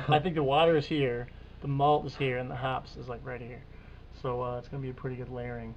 I think the water is here, the malt is here, and the hops is like right here. So it's gonna be a pretty good layering.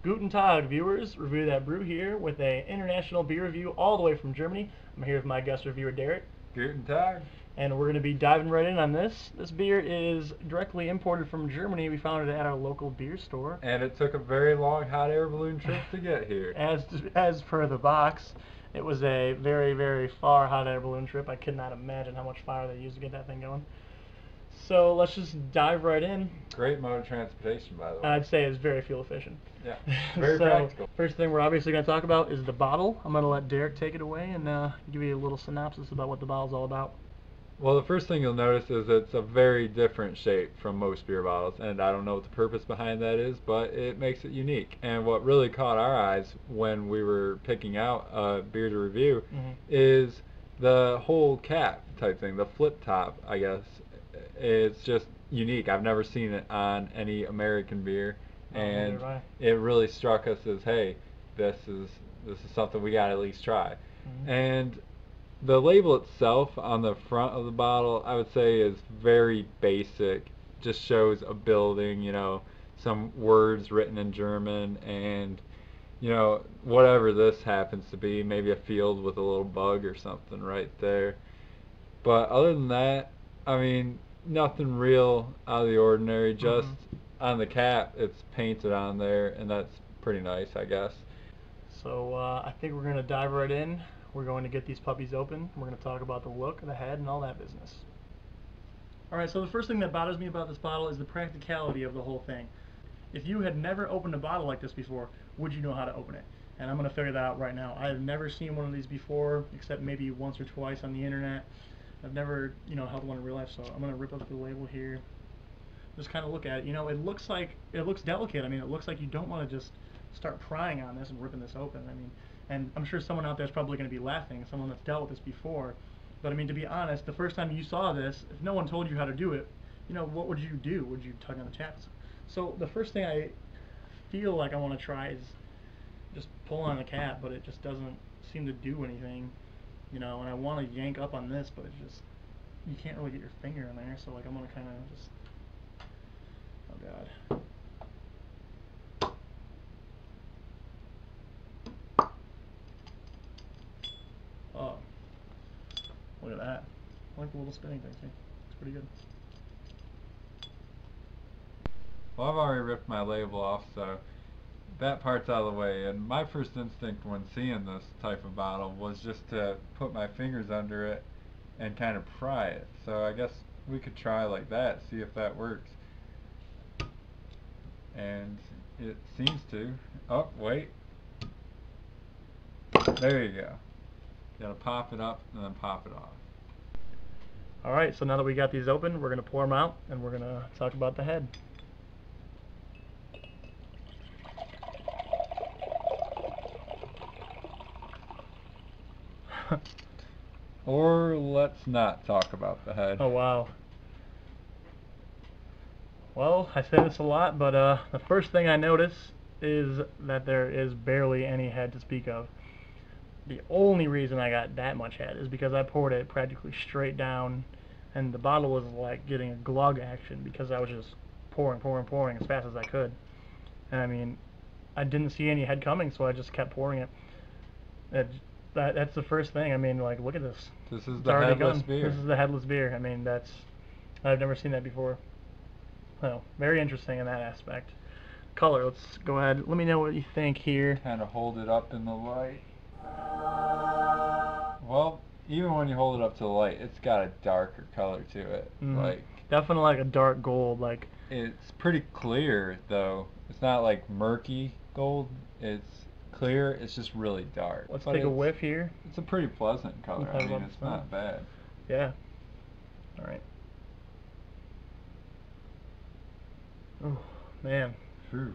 Guten Tag, viewers. Review That Brew here with a international beer review all the way from Germany. I'm here with my guest reviewer Derek, Guten Tag. and we're going to be diving right in on this. This beer is directly imported from Germany. We found it at our local beer store. And it took a very long hot air balloon trip to get here. As per the box, it was a very, very far hot air balloon trip. I could not imagine how much fire they used to get that thing going. So let's just dive right in. Great mode of transportation, by the way. I'd say it's very fuel efficient. Yeah, very So, practical. first thing we're obviously going to talk about is the bottle. I'm going to let Derek take it away and give you a little synopsis about what the bottle's all about. Well, the first thing you'll notice is it's a very different shape from most beer bottles, and I don't know what the purpose behind that is, but it makes it unique. And what really caught our eyes when we were picking out a beer to review is the whole cap type thing, the flip top, I guess. It's just unique. I've never seen it on any American beer, and it really struck us as, hey, this is something we gotta at least try. And the label itself on the front of the bottle, I would say, is very basic. Just shows a building, some words written in German, and whatever this happens to be, maybe a field with a little bug or something right there. But other than that, I mean, nothing real out of the ordinary. Just on the cap, it's painted on there, and that's pretty nice, I guess. So I think we're going to dive right in. We're going to get these puppies open. We're going to talk about the look, the head, and all that business. Alright, so the first thing that bothers me about this bottle is the practicality of the whole thing. If you had never opened a bottle like this before, would you know how to open it? And I'm going to figure that out right now. I have never seen one of these before, except maybe once or twice on the internet. I've never, held one in real life, so I'm going to rip up the label here. Just kind of look at it. It looks delicate. I mean, it looks like you don't want to just start prying on this and ripping this open. I mean, and I'm sure someone out there is probably going to be laughing, someone that's dealt with this before. But I mean, to be honest, the first time you saw this, if no one told you how to do it, what would you do? Would you tug on the taps? So the first thing I feel like I want to try is just pull on the cap, but it just doesn't seem to do anything. And I want to yank up on this, but it just, you can't really get your finger in there, so like I'm going to kind of just, oh god. Oh, look at that. I like the little spinning thing too. It's pretty good. Well, I've already ripped my label off, so that part's out of the way. And my first instinct when seeing this type of bottle was just to put my fingers under it and kind of pry it. So I guess we could try like that, see if that works. And it seems to. Oh, wait. There you go. You gotta pop it up and then pop it off. Alright, so now that we got these open, we're going to pour them out and we're going to talk about the head. Or let's not talk about the head. Oh wow. Well, I say this a lot, but the first thing I notice is that there is barely any head to speak of. The only reason I got that much head is because I poured it practically straight down, and the bottle was like getting a glug action because I was just pouring as fast as I could. And I mean, I didn't see any head coming, so I just kept pouring it. That's the first thing. I mean, like, look at this. This is the headless beer. This is the headless beer. I mean, I've never seen that before. Well, very interesting in that aspect. Color, let's go ahead. Let me know what you think here. Kind of hold it up in the light. Well, even when you hold it up to the light, it's got a darker color to it. Like, definitely like a dark gold. Like, it's pretty clear though. It's not like murky gold. It's clear. It's just really dark. Let's take a whiff here. It's a pretty pleasant color. I mean, it's not bad. Yeah. All right. Oh man. True.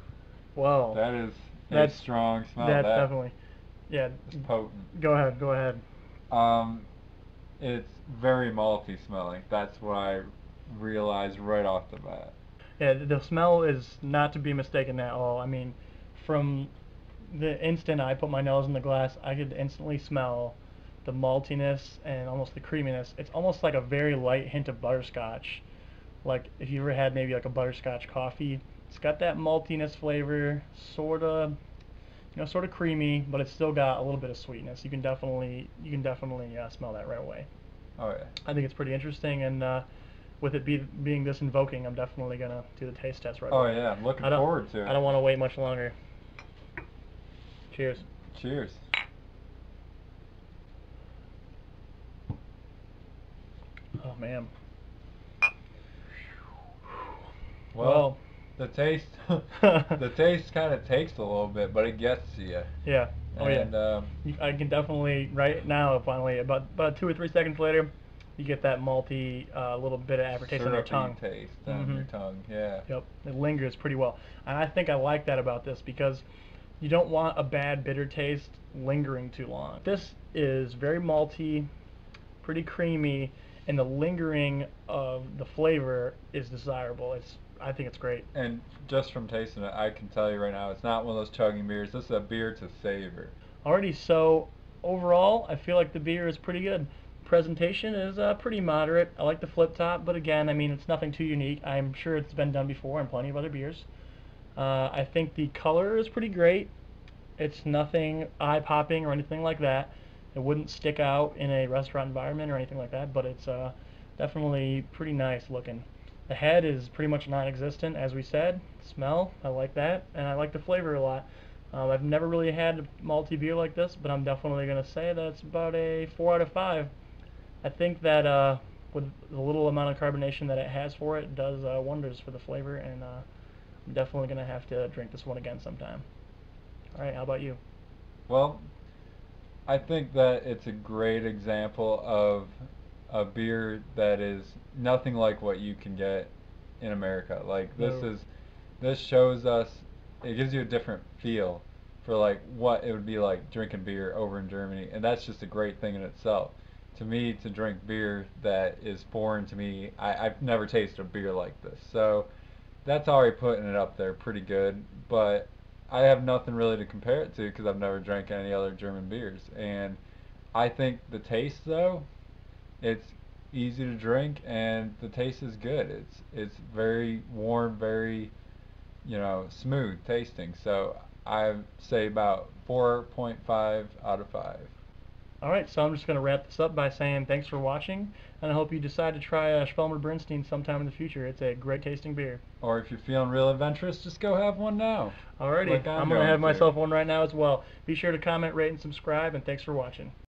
Whoa. That's a strong smell. That's definitely. Yeah. It's potent. Go ahead. Go ahead. Um, it's very malty smelling. That's what I realized right off the bat. Yeah, the smell is not to be mistaken at all. I mean, from the instant I put my nose in the glass, I could instantly smell the maltiness and almost the creaminess. It's almost like a very light hint of butterscotch. Like if you ever had maybe like a butterscotch coffee, it's got that maltiness flavor, sort of creamy, but it's still got a little bit of sweetness. You can definitely smell that right away. Oh yeah. I think it's pretty interesting, and with it being this invoking, I'm definitely gonna do the taste test right Oh away. yeah. I'm looking I don't forward to I it. don't want to wait much longer. Cheers. Cheers. Oh man. Well, Well, the taste, the taste kind of takes a little bit, but it gets to you. yeah. Oh yeah. And I can definitely right now. Finally, about 2 or 3 seconds later, you get that malty little bit of aftertaste on your syrupy tongue. taste on Hmm. your tongue. Yeah. Yep, it lingers pretty well, and I think I like that about this because you don't want a bad bitter taste lingering too long. This is very malty, pretty creamy, and the lingering of the flavor is desirable. I think it's great. And just from tasting it, I can tell you right now, it's not one of those chugging beers. This is a beer to savor. Alrighty, so overall, I feel like the beer is pretty good. Presentation is pretty moderate. I like the flip top, but again, I mean, it's nothing too unique. I'm sure it's been done before in plenty of other beers. I think the color is pretty great. It's nothing eye-popping or anything like that. It wouldn't stick out in a restaurant environment or anything like that, but it's definitely pretty nice looking. The head is pretty much non-existent, as we said. Smell, I like that, and I like the flavor a lot. I've never really had a malty beer like this, but I'm definitely going to say that it's about a 4 out of 5. I think that with the little amount of carbonation that it has for it, does wonders for the flavor, and I'm definitely going to have to drink this one again sometime. Alright, how about you? Well, I think that it's a great example of a beer that is nothing like what you can get in America. Like No. this shows us, it gives you a different feel for like what it would be like drinking beer over in Germany, and that's just a great thing in itself. To me, to drink beer that is foreign to me, I've never tasted a beer like this. So that's already putting it up there pretty good. But I have nothing really to compare it to because I've never drank any other German beers. And I think the taste though, it's easy to drink and the taste is good. It's very warm, very smooth tasting. So I say about 4.5 out of 5. Alright, so I'm just going to wrap this up by saying thanks for watching, and I hope you decide to try Schwelmer Bernstein sometime in the future. It's a great tasting beer. Or if you're feeling real adventurous, just go have one now, Alrighty, like I'm I'm going to going have to. myself one right now as well. Be sure to comment, rate, and subscribe, and thanks for watching.